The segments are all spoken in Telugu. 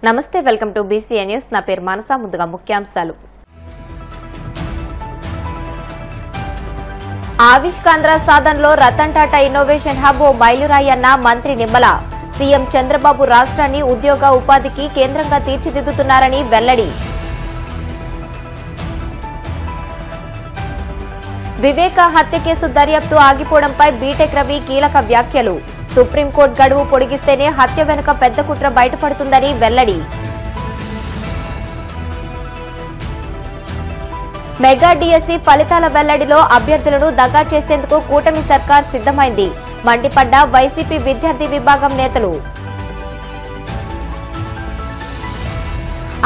నమస్తే, వెల్కమ్ టు BCA న్యూస్. నా పేరు మనసా. ముందుగా ముఖ్యాంశాలు. ఆవిష్కాంధ్ర సాధనలో రతన్ టాటా ఇన్నోవేషన్ హబ్ ఓ మైలురాయి అన్న మంత్రి నిమ్మల. సీఎం చంద్రబాబు రాష్ట్రాన్ని ఉద్యోగ ఉపాధికి కేంద్రంగా తీర్చిదిద్దుతున్నారని వెల్లడి. వివేక హత్య కేసు దర్యాప్తు ఆగిపోవడంపై బీటెక్ రవి కీలక వ్యాఖ్యలు. సుప్రీంకోర్టు గడువు పొడిగిస్తేనే హత్య వెనుక పెద్ద కుట్ర బయటపడుతుందని వెల్లడి. మెగా డిఎస్సి ఫలితాల వెల్లడిలో అభ్యర్థులను దగా చేసేందుకు కూటమి సర్కార్ సిద్దమైంది. మండిపడ్డ వైసీపీ విద్యార్థి విభాగం నేతలు.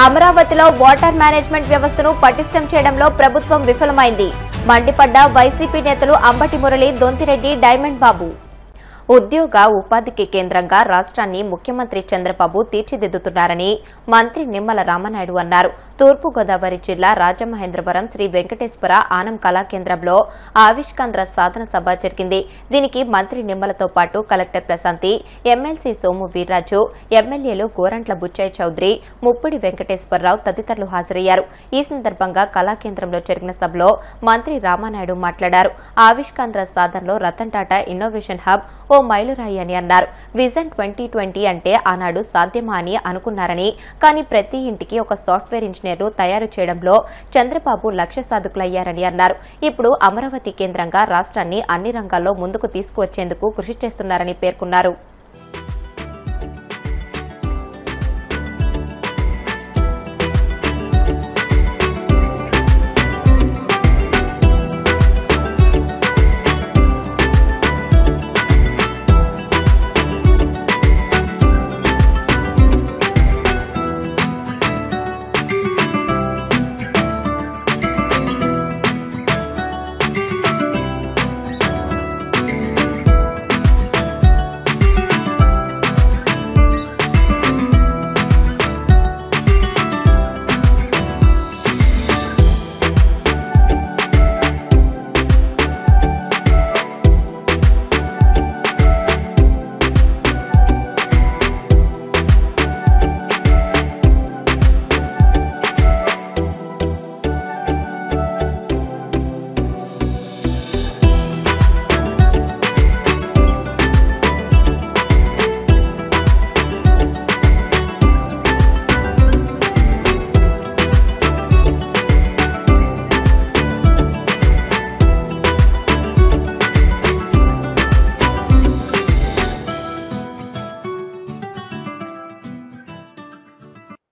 అమరావతిలో వాటర్ మేనేజ్మెంట్ వ్యవస్థను పటిష్టం చేయడంలో ప్రభుత్వం విఫలమైంది. మండిపడ్డ వైసీపీ నేతలు అంబటి మురళి, దొంతిరెడ్డి, డైమండ్ బాబు. ఉద్యోగ ఉపాధికి కేంద్రంగా రాష్ట్రాన్ని ముఖ్యమంత్రి చంద్రబాబు తీర్చిదిద్దుతున్నారని మంత్రి నిమ్మల రామనాయుడు అన్నారు. తూర్పుగోదావరి జిల్లా రాజమహేంద్రవరం శ్రీ వెంకటేశ్వర ఆనం కళాకేంద్రంలో ఆవిష్కాంధ్ర సాధన సభ జరిగింది. దీనికి మంత్రి నిమ్మలతో పాటు కలెక్టర్ ప్రశాంతి, ఎమ్మెల్సీ సోము వీర్రాజు, ఎమ్మెల్యేలు గోరంట్ల బుచ్చయ్య చౌదరి, ముప్పిడి వెంకటేశ్వరరావు తదితరులు హాజరయ్యారు. ఈ సందర్భంగా కళాకేంద్రంలో జరిగిన సభలో మంత్రి రామనాయుడు మాట్లాడారు. ఆవిష్కాంధ్ర సాధనలో రతన్ టాటా ఇన్నోవేషన్ హబ్ ఓ మైలురాయి అని అన్నారు. విజన్ 2020 అంటే ఆనాడు సాధ్యమా అని అనుకున్నారని, కానీ ప్రతి ఇంటికి ఒక సాఫ్ట్వేర్ ఇంజనీర్ను తయారు చేయడంలో చంద్రబాబు లక్ష్య సాధకులయ్యారని అన్నారు. ఇప్పుడు అమరావతి కేంద్రంగా రాష్ట్రాన్ని అన్ని రంగాల్లో ముందుకు తీసుకువచ్చేందుకు కృషి చేస్తున్నారని పేర్కొన్నారు.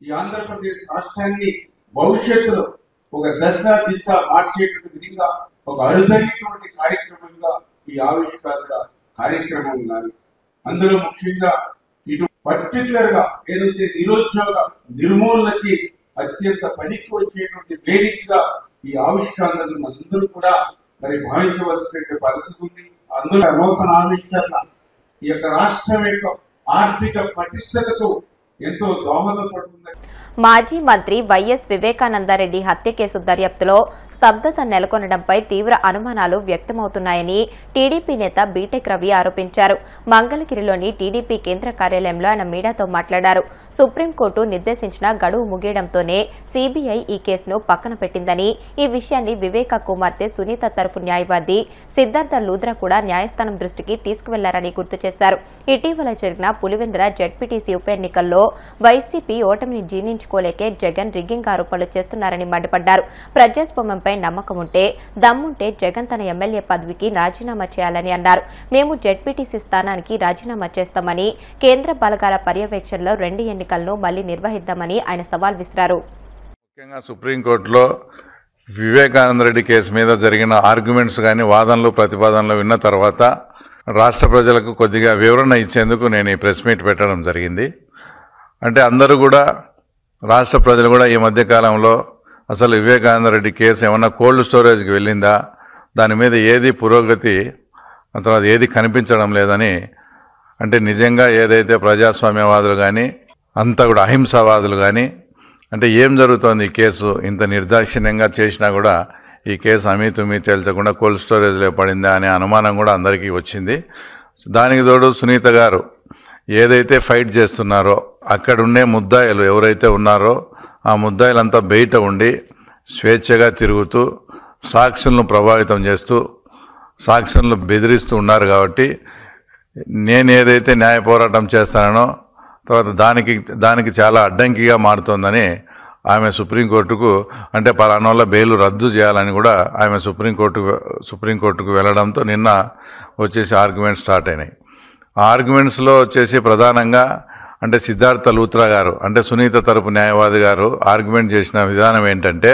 ఈ ఆంధ్రప్రదేశ్ రాష్ట్రాన్ని భవిష్యత్తులో ఒక దిశ మార్చేటువంటి విధంగా ఒక అరుదైనటువంటి కార్యక్రమంగా ఈ ఆవిష్కార కార్యక్రమం కానీ, అందులో ముఖ్యంగా ఇటు పర్టికులర్ గా ఏదైతే నిరుద్యోగ నిర్మూలనకి అత్యంత పనికి వచ్చేటువంటి వేదికగా ఈ ఆవిష్కారాలను అందరూ కూడా మరి భావించవలసినటువంటి పరిస్థితి ఉంది. అందులో నూతన ఆవిష్కరణ ఈ యొక్క రాష్ట్రం యొక్క ఆర్థిక పటిష్టతకు ఎంతో దోహదపడుతుంది. మాజీ మంత్రి వైఎస్ వివేకానందరెడ్డి హత్య కేసు దర్యాప్తులో స్తబ్దత నెలకొనడంపై తీవ్ర అనుమానాలు వ్యక్తమవుతున్నాయని టీడీపీ నేత బీటెక్ రవి ఆరోపించారు. మంగళగిరిలోని టీడీపీ కేంద్ర కార్యాలయంలో ఆయన మీడియాతో మాట్లాడారు. సుప్రీంకోర్టు నిర్దేశించిన గడువు ముగియడంతోనే సీబీఐ ఈ కేసును పక్కన పెట్టిందని, ఈ విషయాన్ని వివేక కుమార్తె సునీత తరఫు న్యాయవాది సిద్ధార్థ లూద్రా కూడా న్యాయస్థానం దృష్టికి తీసుకువెళ్లారని గుర్తు చేశారు. ఇటీవల జరిగిన పులివెందుల జెడ్పీటీసీ ఉప ఎన్నికల్లో వైసీపీ ఓటమిని జీర్ణించుకోలేకే జగన్ రిగ్గింగ్ ఆరోపణలు చేస్తున్నారని మండిపడ్డారు. ప్రజాస్వామ్యం నమ్మకం ఉంటే, దమ్ముంటే జగన్ తన ఎమ్మెల్యే పదవికి రాజీనామా చేయాలని అన్నారు. మేము జెడ్పీటీసీ స్థానానికి రాజీనామా చేస్తామని, కేంద్ర బలగాల పర్యవేక్షణలో 2 ఎన్నికలను మళ్లీ నిర్వహిద్దామని ఆయన సవాల్ విసిరారు. ముఖ్యంగా సుప్రీంకోర్టులో వివేకానందరెడ్డి కేసు మీద జరిగిన ఆర్గ్యుమెంట్స్ కానీ, వాదనలు ప్రతిపాదనలు విన్న తర్వాత రాష్ట్ర ప్రజలకు కొద్దిగా వివరణ ఇచ్చేందుకు నేను ఈ ప్రెస్ మీట్ పెట్టడం జరిగింది. అంటే అందరూ కూడా, రాష్ట్ర ప్రజలు కూడా ఈ మధ్యకాలంలో అసలు వివేకానందరెడ్డి కేసు ఏమన్నా కోల్డ్ స్టోరేజ్కి వెళ్ళిందా, దాని మీద ఏది పురోగతి, తర్వాత ఏది కనిపించడం లేదని, అంటే నిజంగా ఏదైతే ప్రజాస్వామ్యవాదులు కానీ, అంతా కూడా అహింసావాదులు కానీ, అంటే ఏం జరుగుతోంది ఈ కేసు ఇంత నిర్దాక్షిణ్యంగా చేసినా కూడా ఈ కేసు అమీతుమీ తేల్చకుండా కోల్డ్ స్టోరేజ్లో పడిందా అనే అనుమానం కూడా అందరికీ వచ్చింది. దానికి తోడు సునీత గారు ఏదైతే ఫైట్ చేస్తున్నారో అక్కడుండే ముద్దాయిలు ఎవరైతే ఉన్నారో ఆ ముద్దాయిలంతా బయట ఉండి స్వేచ్ఛగా తిరుగుతూ సాక్షులను ప్రభావితం చేస్తూ సాక్షులను బెదిరిస్తూ ఉన్నారు. కాబట్టి నేను ఏదైతే న్యాయ పోరాటం చేస్తానో తర్వాత దానికి చాలా అడ్డంకిగా మారుతోందని ఆమె సుప్రీంకోర్టుకు అంటే పలానా వల్ల బెయిల్ రద్దు చేయాలని కూడా ఆమె సుప్రీంకోర్టుకు వెళ్ళడంతో నిన్న వచ్చేసి ఆర్గ్యుమెంట్స్ స్టార్ట్ అయినాయి. ఆ ఆర్గ్యుమెంట్స్లో వచ్చేసి ప్రధానంగా అంటే సిద్ధార్థ లూత్రా గారు అంటే సునీత తరపు న్యాయవాది గారు ఆర్గ్యుమెంట్ చేసిన విధానం ఏంటంటే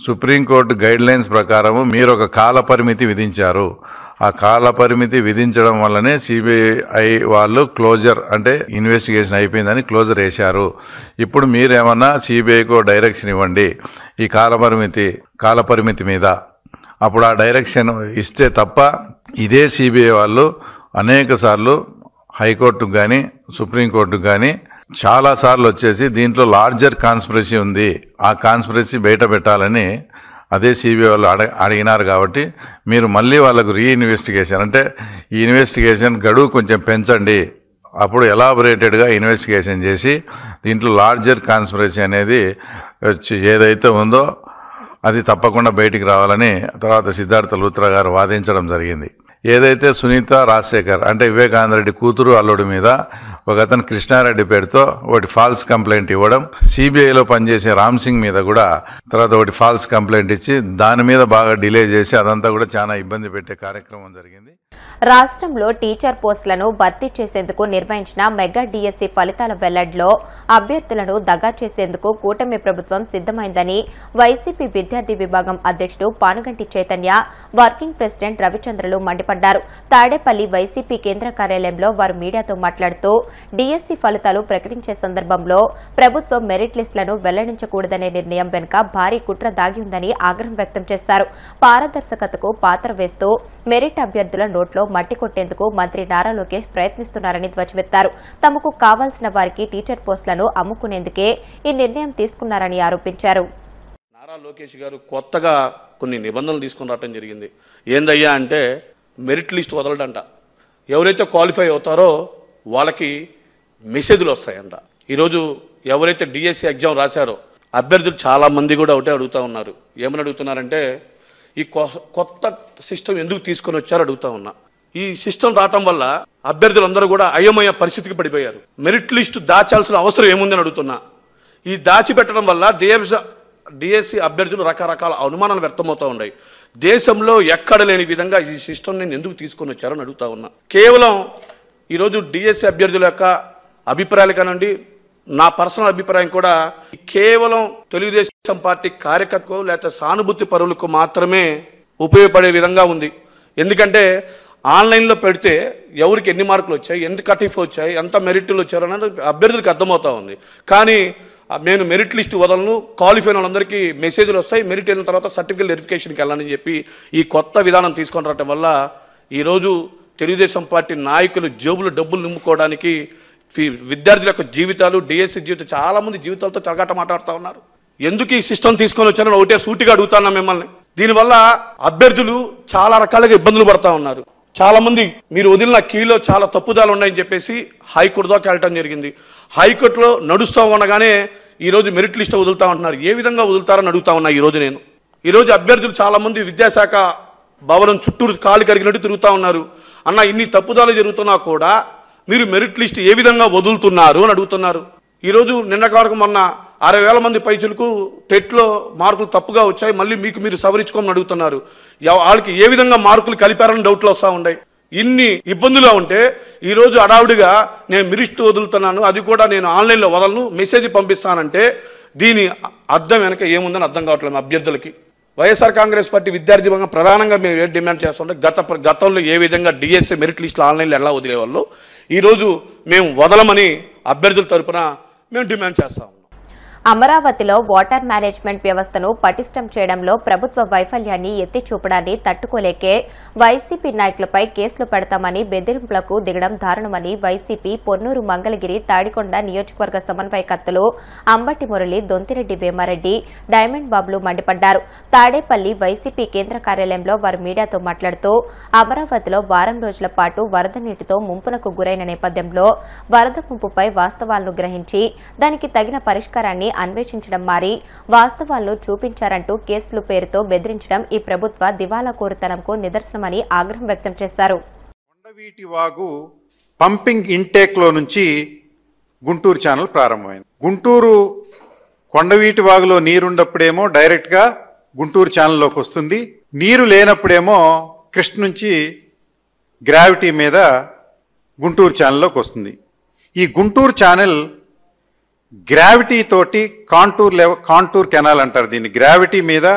సుప్రీంకోర్టు గైడ్లైన్స్ ప్రకారము మీరు ఒక కాల పరిమితి విధించారు. ఆ కాల పరిమితి విధించడం వల్లనే సిబిఐ వాళ్ళు క్లోజర్ అంటే ఇన్వెస్టిగేషన్ అయిపోయిందని క్లోజర్ వేశారు. ఇప్పుడు మీరేమన్నా సిబిఐకు డైరెక్షన్ ఇవ్వండి ఈ కాల పరిమితి మీద. అప్పుడు ఆ డైరెక్షన్ ఇస్తే తప్ప ఇదే సిబిఐ వాళ్ళు అనేక సార్లు హైకోర్టుకు కానీ సుప్రీంకోర్టుకు కానీ చాలాసార్లు వచ్చేసి దీంట్లో లార్జర్ కాన్స్పిరసీ ఉంది, ఆ కాన్స్పిరసీ బయట పెట్టాలని అదే సిబిఐ వాళ్ళు అడిగినారు. కాబట్టి మీరు మళ్ళీ వాళ్ళకు రీఇన్వెస్టిగేషన్ అంటే ఈ ఇన్వెస్టిగేషన్ గడువు కొంచెం పెంచండి, అప్పుడు ఎలాబొరేటెడ్గా ఇన్వెస్టిగేషన్ చేసి దీంట్లో లార్జర్ కాన్స్పిరసీ అనేది ఏదైతే ఉందో అది తప్పకుండా బయటికి రావాలని తర్వాత సిద్ధార్థ లూత్రా గారు వాదించడం జరిగింది. ఏదైతే సునీత రాజశేఖర్ అంటే వివేకానంద రెడ్డి కూతురు అల్లుడి మీద ఒక అతను కృష్ణారెడ్డి పేరుతో ఒకటి ఫాల్స్ కంప్లైంట్ ఇవ్వడం, సిబిఐలో పనిచేసే రామ్ సింగ్ మీద కూడా తర్వాత ఒకటి ఫాల్స్ కంప్లైంట్ ఇచ్చి దాని మీద బాగా డిలే చేసి అదంతా కూడా చాలా ఇబ్బంది పెట్టే కార్యక్రమం జరిగింది. రాష్ట్రంలో టీచర్ పోస్టులను భర్తీ చేసేందుకు నిర్వహించిన మెగా డిఎస్సి ఫలితాల వెల్లడిలో అభ్యర్థులను దగా చేసేందుకు కూటమి ప్రభుత్వం సిద్దమైందని వైసీపీ విద్యార్థి విభాగం అధ్యక్షుడు పానుగంటి చైతన్య, వర్కింగ్ ప్రెసిడెంట్ రవిచంద్రలు మండిపడ్డారు. తాడేపల్లి వైసీపీ కేంద్ర కార్యాలయంలో వారు మీడియాతో మాట్లాడుతూ డిఎస్సి ఫలితాలు ప్రకటించే సందర్భంలో ప్రభుత్వం మెరిట్ లిస్టులను వెల్లడించకూడదనే నిర్ణయం వెనుక భారీ కుట్ర దాగి ఉందని ఆగ్రహం వ్యక్తం చేశారు. పారదర్శకతకు పాత్ర వేస్తూ మెరిట్ అభ్యర్థుల నోట్లో మట్టి కొట్టేందుకు మంత్రి నారా లోకేష్ ప్రయత్నిస్తున్నారని ధ్వజమెత్తారు. తమకు కావాల్సిన వారికి టీచర్ పోస్టులను అమ్ముకునేందుకే ఈ నిర్ణయం తీసుకున్నారని ఆరోపించారు. నారా లోకేష్ గారు కొత్తగా కొన్ని నిబంధనలు తీసుకుని రావడం జరిగింది. ఏందయ్యా అంటే మెరిట్ లిస్ట్ వదలడంట, ఎవరైతే క్వాలిఫై అవుతారో వాళ్ళకి మెసేజ్లు వస్తాయంట. ఈరోజు ఎవరైతే డిఎస్సి ఎగ్జామ్ రాశారో అభ్యర్థులు చాలామంది కూడా ఒకటే అడుగుతూ ఉన్నారు. ఏమని అడుగుతున్నారంటే ఈ కొత్త సిస్టమ్ ఎందుకు తీసుకొని వచ్చారో అడుగుతా ఉన్నా. ఈ సిస్టమ్ రావటం వల్ల అభ్యర్థులందరూ కూడా అయోమయ పరిస్థితికి పడిపోయారు. మెరిట్ లిస్టు దాచాల్సిన అవసరం ఏముందని అడుగుతున్నా. ఈ దాచిపెట్టడం వల్ల డిఎస్సి అభ్యర్థులు రకరకాల అనుమానాలు వ్యక్తమవుతూ ఉన్నాయి. దేశంలో ఎక్కడ లేని విధంగా ఈ సిస్టమ్ నేను ఎందుకు తీసుకొని వచ్చారని అడుగుతా ఉన్నా. కేవలం ఈరోజు డిఎస్సి అభ్యర్థుల యొక్క అభిప్రాయాలు కానండి, నా పర్సనల్ అభిప్రాయం కూడా కేవలం తెలుగుదేశం పార్టీ కార్యకర్తకు లేకపోతే సానుభూతి పరులకు మాత్రమే ఉపయోగపడే విధంగా ఉంది. ఎందుకంటే ఆన్లైన్లో పెడితే ఎవరికి ఎన్ని మార్కులు వచ్చాయి, ఎంత కట్ ఆఫ్ వచ్చాయి, ఎంత మెరిట్లు వచ్చారు అనేది అభ్యర్థులకు అర్థమవుతూ ఉంది. కానీ నేను మెరిట్ లిస్ట్ వదలను, క్వాలిఫై అయిన వాళ్ళందరికీ మెసేజ్లు వస్తాయి, మెరిట్ అయిన తర్వాత సర్టిఫికేట్ వెరిఫికేషన్కి వెళ్ళాలని చెప్పి ఈ కొత్త విధానం తీసుకొని రావటం వల్ల ఈరోజు తెలుగుదేశం పార్టీ నాయకులు జేబులు డబ్బులు నింపుకోవడానికి విద్యార్థుల యొక్క జీవితాలు, డిఎస్సి జీవితం చాలామంది జీవితాలతో చరగాట మాట్లాడుతూ ఉన్నారు. ఎందుకు ఈ సిస్టమ్ తీసుకొని వచ్చారని ఒకటే సూటిగా అడుగుతున్నా మిమ్మల్ని. దీనివల్ల అభ్యర్థులు చాలా రకాలుగా ఇబ్బందులు పడుతూ ఉన్నారు. చాలామంది మీరు వదిలిన కీలో చాలా తప్పుదాలు ఉన్నాయని చెప్పేసి హైకోర్టు దాకా వెళ్ళటం జరిగింది. హైకోర్టులో నడుస్తూ ఉండగానే ఈరోజు మెరిట్ లిస్ట్ వదులుతా ఉంటున్నారు. ఏ విధంగా వదులుతారని అడుగుతా ఉన్నా. ఈరోజు అభ్యర్థులు చాలామంది విద్యాశాఖ భవనం చుట్టూరు కాలు కరిగినట్టు తిరుగుతూ ఉన్నారు. అన్న ఇన్ని తప్పుదాలు జరుగుతున్నా కూడా మీరు మెరిట్ లిస్ట్ ఏ విధంగా వదులుతున్నారు అని అడుగుతున్నారు. ఈరోజు నిన్న కాక మొన్న 60,000 మంది పైచులకు టెట్లో మార్కులు తప్పుగా వచ్చాయి, మళ్ళీ మీకు మీరు సవరించుకోమని అడుగుతున్నారు. వాళ్ళకి ఏ విధంగా మార్కులు కలిపారని డౌట్లు వస్తూ ఉన్నాయి. ఇన్ని ఇబ్బందులు ఉంటే ఈరోజు అడావుడిగా నేను మెరిట్ వదులుతున్నాను, అది కూడా నేను ఆన్లైన్లో వదలను, మెసేజ్ పంపిస్తానంటే దీని అర్థం వెనక ఏముందని అర్థం కావట్లేదు అభ్యర్థులకి. వైఎస్ఆర్ కాంగ్రెస్ పార్టీ విద్యార్థి విభాగం ప్రధానంగా మేము ఏ డిమాండ్ చేస్తుంటే గతంలో ఏ విధంగా డిఎస్సి మెరిట్ లిస్టులు ఆన్లైన్లో ఎలా వదిలేవాళ్ళు ఈరోజు మేము వదలమని అభ్యర్థుల తరపున మేము డిమాండ్ చేస్తాము. అమరావతిలో వాటర్ మేనేజ్మెంట్ వ్యవస్థను పటిష్టం చేయడంలో ప్రభుత్వ వైఫల్యాన్ని ఎత్తి చూపడాన్ని తట్టుకోలేకే వైసీపీ నాయకులపై కేసులు పెడతామని బెదిరింపులకు దిగడం దారుణమని వైసీపీ పొన్నూరు మంగళగిరి తాడికొండ నియోజకవర్గ సమన్వయకర్తలు అంబటి మురళి దొంతిరెడ్డి వేమారెడ్డి డైమండ్ బాబులు మండిపడ్డారు. తాడేపల్లి వైసీపీ కేంద్ర కార్యాలయంలో వారు మీడియాతో మాట్లాడుతూ అమరావతిలో వారం రోజుల పాటు వరద నీటితో ముంపునకు గురైన నేపథ్యంలో వరద ముంపుపై వాస్తవాలను గ్రహించి దానికి తగిన పరిష్కారాన్ని అన్వేషించడం మారి వాస్తవాలను చూపించారంటూ కేసుల పేరుతో బెదిరించడం ఈ ప్రభుత్వ దివాలా కోరుతనంకు నిదర్శనమని ఆగ్రహం వ్యక్తం చేశారు. కొండవీటి వాగు పంపింగ్ ఇంటేక్ లో నుంచి గుంటూరు ఛానల్ ప్రారంభమైంది. గుంటూరు కొండవీటి వాగులో నీరుండప్పుడేమో డైరెక్ట్ గా గుంటూరు ఛానల్లోకి వస్తుంది. నీరు లేనప్పుడేమో కృష్ణ నుంచి గ్రావిటీ మీద గుంటూరు ఛానల్లోకి వస్తుంది. ఈ గుంటూరు ఛానల్ గ్రావిటీ తోటి కాంటూర్ కెనాల్ అంటారు దీన్ని. గ్రావిటీ మీద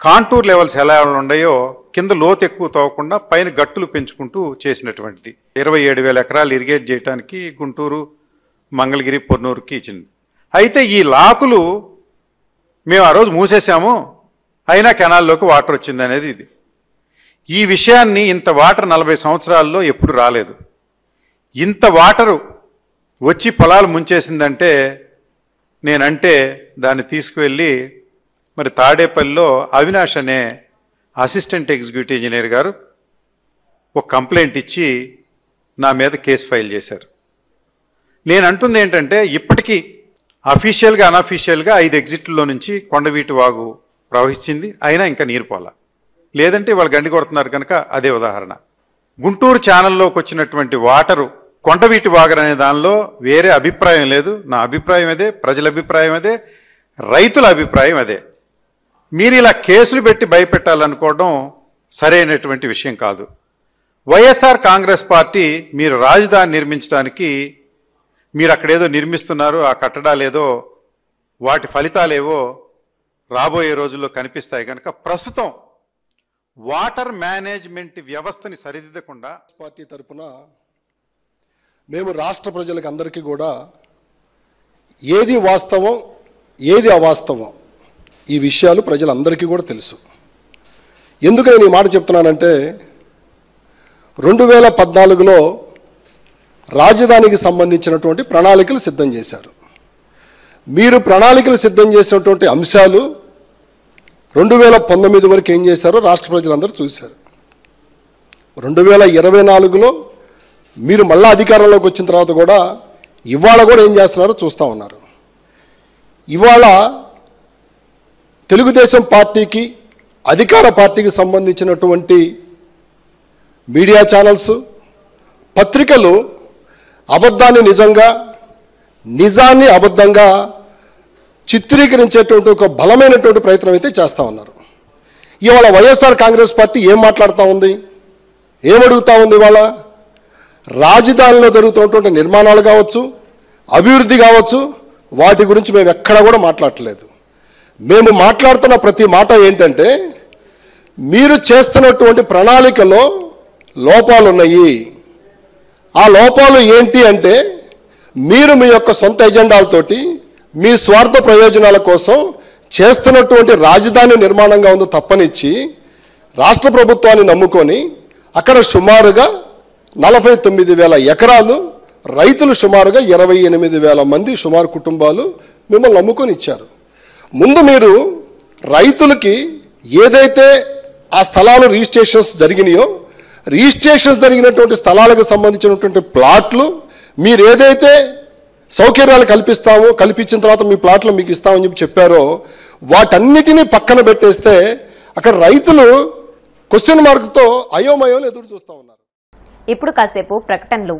కాంటూర్ లెవెల్స్ ఎలా ఉన్నాయో కింద లోతు ఎక్కువ తవ్వకుండా పైన గట్టులు పెంచుకుంటూ చేసినటువంటిది. 27,000 ఎకరాలు ఇరిగేట్ చేయడానికి గుంటూరు మంగళగిరి పొన్నూరుకి ఇచ్చింది. అయితే ఈ లాకులు మేము ఆ రోజు మూసేసాము, అయినా కెనాల్లోకి వాటర్ వచ్చింది అనేది ఇది. ఈ విషయాన్ని ఇంత వాటర్ 40 సంవత్సరాల్లో ఎప్పుడు రాలేదు. ఇంత వాటరు వచ్చి పొలాలు ముంచేసిందంటే నేనంటే దాన్ని తీసుకువెళ్ళి మరి తాడేపల్లిలో అవినాష్ అనే అసిస్టెంట్ ఎగ్జిక్యూటివ్ ఇంజనీర్ గారు ఒక కంప్లైంట్ ఇచ్చి నా మీద కేసు ఫైల్ చేశారు. నేను అంటుంది ఏంటంటే ఇప్పటికీ అఫీషియల్గా అనఫీషియల్గా 5 ఎగ్జిట్లో నుంచి కొండవీటి వాగు ప్రవహించింది, అయినా ఇంకా నీరు పోలా. లేదంటే వాళ్ళు గండి కొడుతున్నారు కనుక అదే ఉదాహరణ. గుంటూరు ఛానల్లోకి వచ్చినటువంటి వాటరు కొండవీటి వాగర్ అనే దానిలో వేరే అభిప్రాయం లేదు. నా అభిప్రాయం అదే, ప్రజల అభిప్రాయం అదే, రైతుల అభిప్రాయం అదే. మీరు ఇలా కేసులు పెట్టి భయపెట్టాలనుకోవడం సరైనటువంటి విషయం కాదు. వైఎస్ఆర్ కాంగ్రెస్ పార్టీ మీరు రాజధాని నిర్మించడానికి మీరు అక్కడేదో నిర్మిస్తున్నారు, ఆ కట్టడాలేదో వాటి ఫలితాలేవో రాబోయే రోజుల్లో కనిపిస్తాయి కనుక ప్రస్తుతం వాటర్ మేనేజ్మెంట్ వ్యవస్థని సరిదిద్దకుండా పార్టీ తరఫున మేము రాష్ట్ర ప్రజలకు అందరికీ కూడా ఏది వాస్తవం ఏది అవాస్తవం ఈ విషయాలు ప్రజలందరికీ కూడా తెలుసు. ఎందుకు నేను ఈ మాట చెప్తున్నానంటే 2014లో రాజధానికి సంబంధించినటువంటి ప్రణాళికలు సిద్ధం చేశారు. మీరు ప్రణాళికలు సిద్ధం చేసినటువంటి అంశాలు 2019 వరకు ఏం చేశారో రాష్ట్ర ప్రజలందరూ చూశారు. 2024లో మీరు మళ్ళా అధికారంలోకి వచ్చిన తర్వాత కూడా ఇవాళ కూడా ఏం చేస్తున్నారో చూస్తూ ఉన్నారు. ఇవాళ తెలుగుదేశం పార్టీకి అధికార పార్టీకి సంబంధించినటువంటి మీడియా ఛానల్స్ పత్రికలు అబద్ధాన్ని నిజంగా నిజాన్ని అబద్ధంగా చిత్రీకరించేటువంటి ఒక బలమైనటువంటి ప్రయత్నం అయితే చేస్తూ ఉన్నారు. ఇవాళ వైఎస్ఆర్ కాంగ్రెస్ పార్టీ ఏం మాట్లాడుతూ ఉంది, ఏమడుగుతూ ఉంది? ఇవాళ రాజధానిలో జరుగుతున్నటువంటి నిర్మాణాలు కావచ్చు, అభివృద్ధి కావచ్చు, వాటి గురించి మేము ఎక్కడా కూడా మాట్లాడట్లేదు. మేము మాట్లాడుతున్న ప్రతి మాట ఏంటంటే మీరు చేస్తున్నటువంటి ప్రణాళికలో లోపాలు ఉన్నాయి. ఆ లోపాలు ఏంటి అంటే మీరు మీ యొక్క సొంత ఎజెండాలతోటి మీ స్వార్థ ప్రయోజనాల కోసం చేస్తున్నటువంటి రాజధాని నిర్మాణంగా ఉందో తప్పనిచ్చి రాష్ట్ర ప్రభుత్వాన్ని నమ్ముకొని అక్కడ సుమారుగా 49,000 ఎకరాలు రైతులు సుమారుగా 28,000 మంది సుమారు కుటుంబాలు మిమ్మల్ని నమ్ముకొని ఇచ్చారు. ముందు మీరు రైతులకి ఏదైతే ఆ స్థలాలు రిజిస్ట్రేషన్స్ జరిగినాయో రిజిస్ట్రేషన్స్ జరిగినటువంటి స్థలాలకు సంబంధించినటువంటి ప్లాట్లు మీరు ఏదైతే సౌకర్యాలు కల్పించిన తర్వాత మీ ప్లాట్లు మీకు ఇస్తామని చెప్పారో వాటన్నిటినీ పక్కన పెట్టేస్తే అక్కడ రైతులు క్వశ్చన్ మార్క్తో అయోమయంలో ఎదురు చూస్తూ ఉన్నారు. ఇప్పుడు కాసేపు ప్రకటనలు.